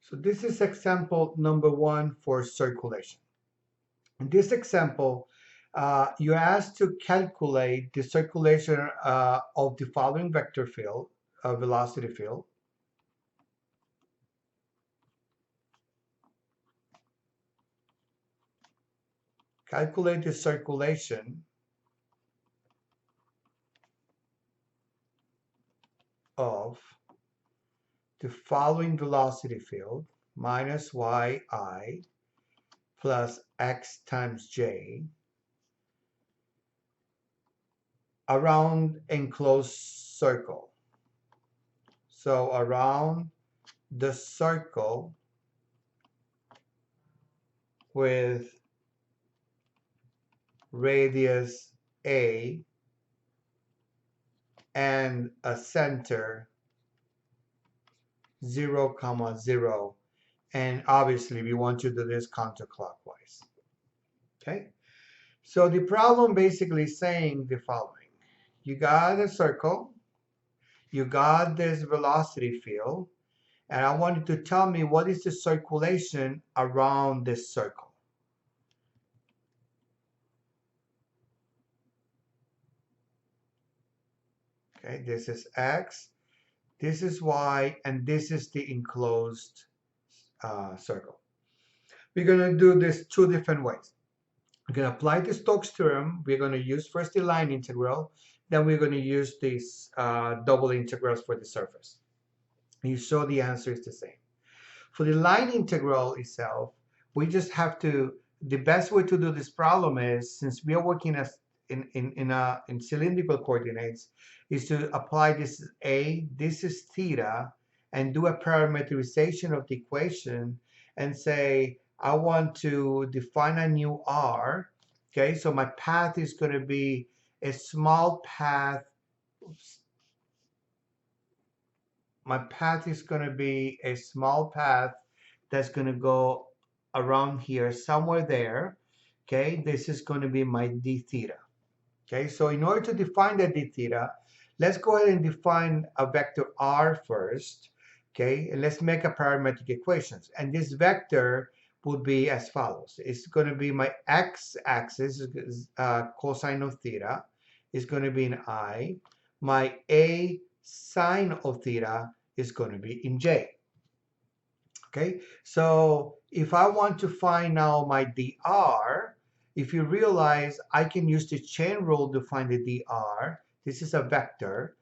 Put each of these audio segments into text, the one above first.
So this is example number 1 for circulation. In this example, you're asked to calculate the circulation of the following vector field, velocity field. Calculate the circulation of the following velocity field, minus yi plus x times j, around enclosed circle. So around the circle with radius a and a center 0, 0, and obviously we want to do this counterclockwise. Okay, so the problem basically saying the following: you got a circle, you got this velocity field, and I want you to tell me what is the circulation around this circle. Okay, this is x, this is y, and this is the enclosed circle. We're going to do this 2 different ways. We're going to apply the Stokes theorem. We're going to use first the line integral, then we're going to use these double integrals for the surface. And you show the answer is the same. For the line integral itself, we just have to, the best way to do this problem is, since we are working as in cylindrical coordinates, is to apply this a, this is theta, and do a parameterization of the equation and say, I want to define a new r. Okay, so my path is going to be a small path. Oops. My path is going to be a small path that's going to go around here, somewhere there. Okay, this is going to be my d theta. Okay, so in order to define the d theta, let's go ahead and define a vector r first. Okay, and let's make a parametric equations. And this vector would be as follows. It's going to be my x-axis, cosine of theta, is going to be in I. My a sine of theta is going to be in j. Okay, so if I want to find now my dr, if you realize I can use the chain rule to find the dr. This is a vector,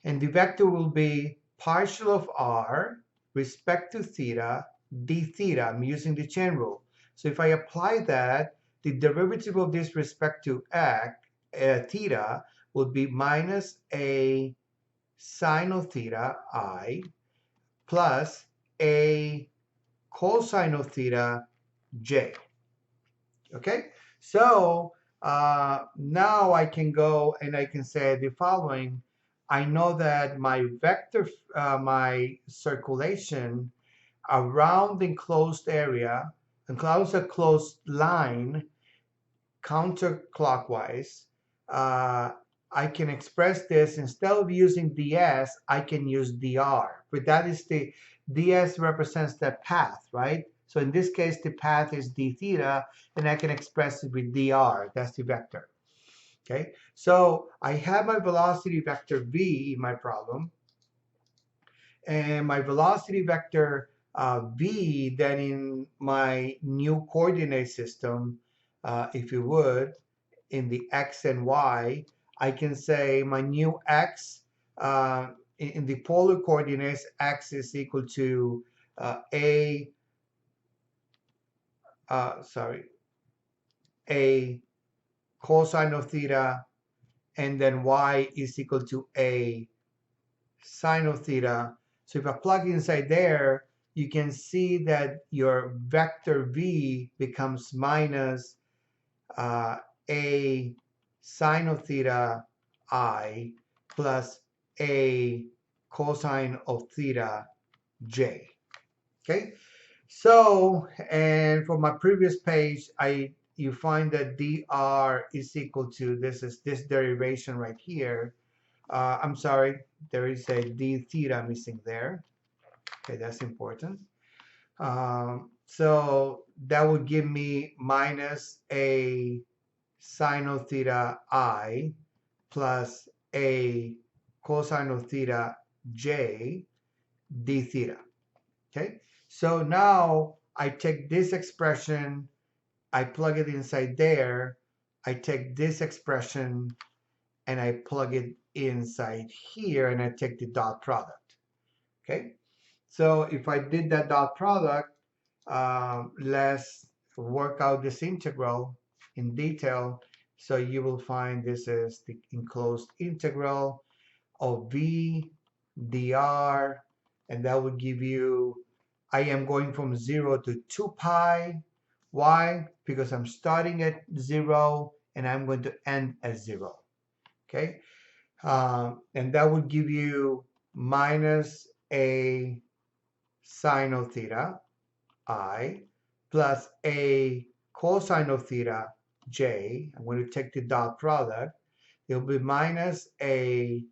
and the vector will be partial of r respect to theta d theta. I'm using the chain rule. So if I apply that, the derivative of this respect to theta would be minus a sine of theta I plus a cosine of theta j. Okay, so now I can go and I can say the following. I know that my vector, my circulation around the enclosed area, enclosed a closed line, counterclockwise, I can express this, instead of using ds, I can use dr. But that is the, ds represents the path, right? So in this case, the path is d theta, and I can express it with dr. That's the vector. Okay, so I have my velocity vector v in my problem, and my velocity vector v, then in my new coordinate system, if you would, in the x and y, I can say my new x in the polar coordinates, x is equal to a cosine of theta, and then y is equal to a sine of theta. So if I plug inside there, you can see that your vector v becomes minus a sine of theta I plus a cosine of theta j. Okay, so, and for my previous page, you find that dr is equal to, this is this derivation right here. I'm sorry, there is a d theta missing there. Okay, that's important. So that would give me minus a sine of theta I plus a cosine of theta j d theta. Okay, so now I take this expression, I plug it inside there, I take this expression and I plug it inside here and I take the dot product. Okay, so if I did that dot product, let's work out this integral in detail. So you will find this is the enclosed integral of v dr, and that would give you, I am going from 0 to 2 pi. Why? Because I'm starting at 0 and I'm going to end at 0. Okay, and that would give you minus a sine of theta I plus a cosine of theta j. I'm going to take the dot product. It will be minus a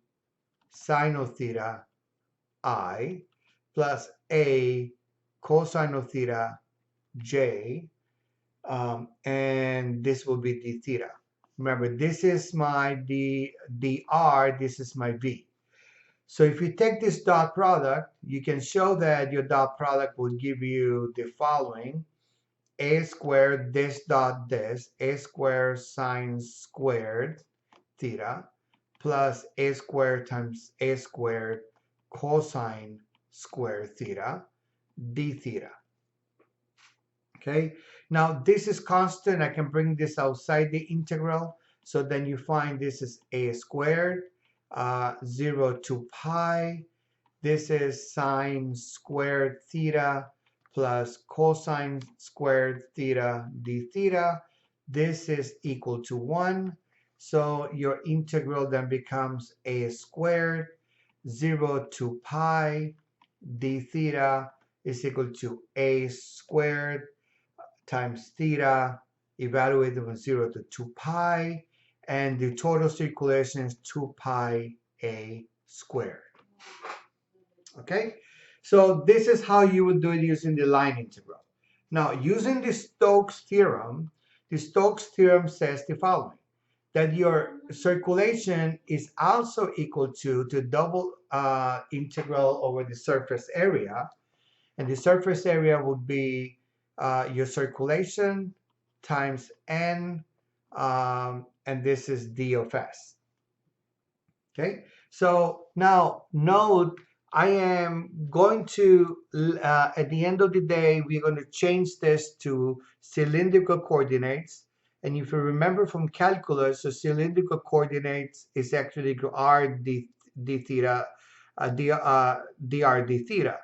sine of theta I plus a cosine of theta j, and this will be d theta. Remember, this is my dr, this is my v. So if you take this dot product, you can show that your dot product will give you the following: a squared this dot this, a squared sine squared theta plus a squared times a squared cosine squared theta d theta. Okay, now this is constant. I can bring this outside the integral. So then you find this is a squared, 0 to pi. This is sine squared theta plus cosine squared theta d theta. This is equal to 1. So your integral then becomes a squared 0 to pi d theta is equal to a squared times theta evaluated from 0 to 2 pi, and the total circulation is 2 pi a squared. Okay, so this is how you would do it using the line integral. Now, using the Stokes theorem says the following: that your circulation is also equal to the double integral over the surface area, and the surface area would be your circulation times n, and this is d of s. Okay, so now note, I am going to, at the end of the day, we're going to change this to cylindrical coordinates. And if you remember from calculus, so cylindrical coordinates is actually r d theta, dr d theta.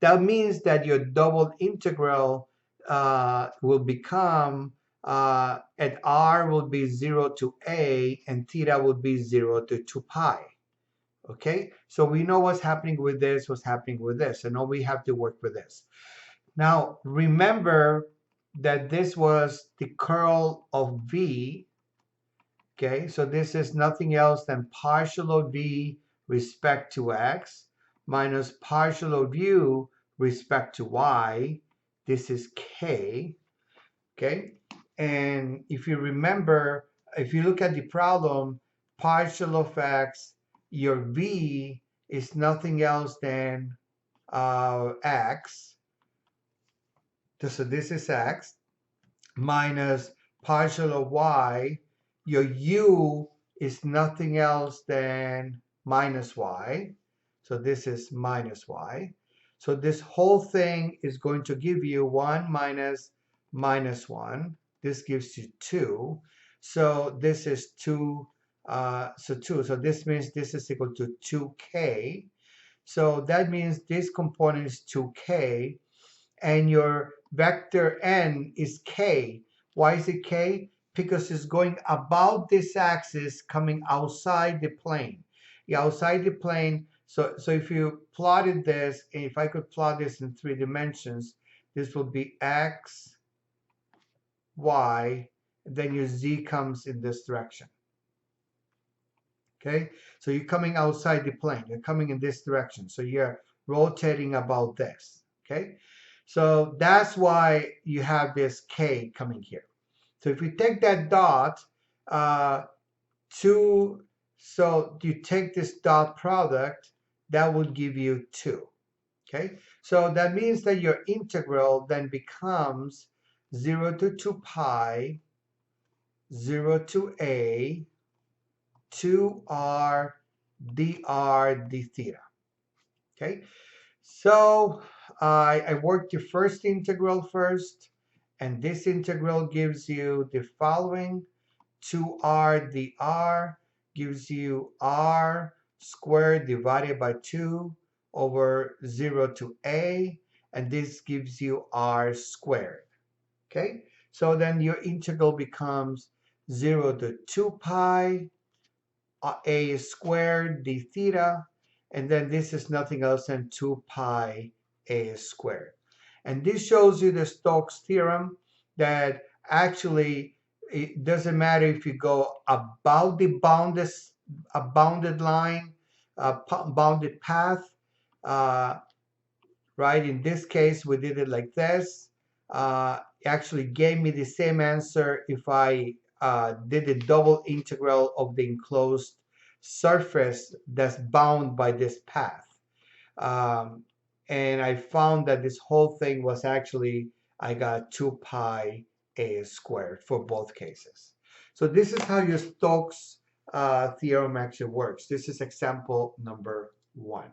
That means that your double integral will become, at r will be 0 to a and theta will be 0 to 2 pi. Okay, so we know what's happening with this, what's happening with this, and all we have to work with this. Now remember that this was the curl of v. Okay, so this is nothing else than partial of v respect to x minus partial of u respect to y. This is k. Okay, and if you remember, if you look at the problem, partial of x, your v is nothing else than x. So this is x minus partial of y. Your u is nothing else than minus y. So this is minus y. So this whole thing is going to give you 1 minus minus 1. This gives you 2. So this is 2. So 2. So this means this is equal to 2k. So that means this component is 2k. And your vector n is k. Why is it k? Because it's going about this axis, coming outside the plane. Outside the plane. So if you plotted this, if I could plot this in 3 dimensions, this would be x, y, then your z comes in this direction. Okay, so you're coming outside the plane, you're coming in this direction, so you're rotating about this. Okay, So that's why you have this k coming here. So if you take that dot, uh, so you take this dot product, that would give you 2. Okay, so that means that your integral then becomes 0 to 2 pi, 0 to a, 2r dr d theta. Okay, so I worked your first integral first, and this integral gives you the following. 2r dr gives you r squared divided by 2 over 0 to a, and this gives you r squared. Okay, so then your integral becomes 0 to 2 pi a squared d theta, and then this is nothing else than 2 pi a squared. And this shows you the Stokes theorem that actually it doesn't matter if you go about the bounded line, bounded path, uh, right? In this case, we did it like this. It actually gave me the same answer if I did the double integral of the enclosed surface that's bound by this path. Um, and I found that this whole thing was actually, I got 2 pi a squared for both cases. So this is how your Stokes theorem actually works. This is example number 1.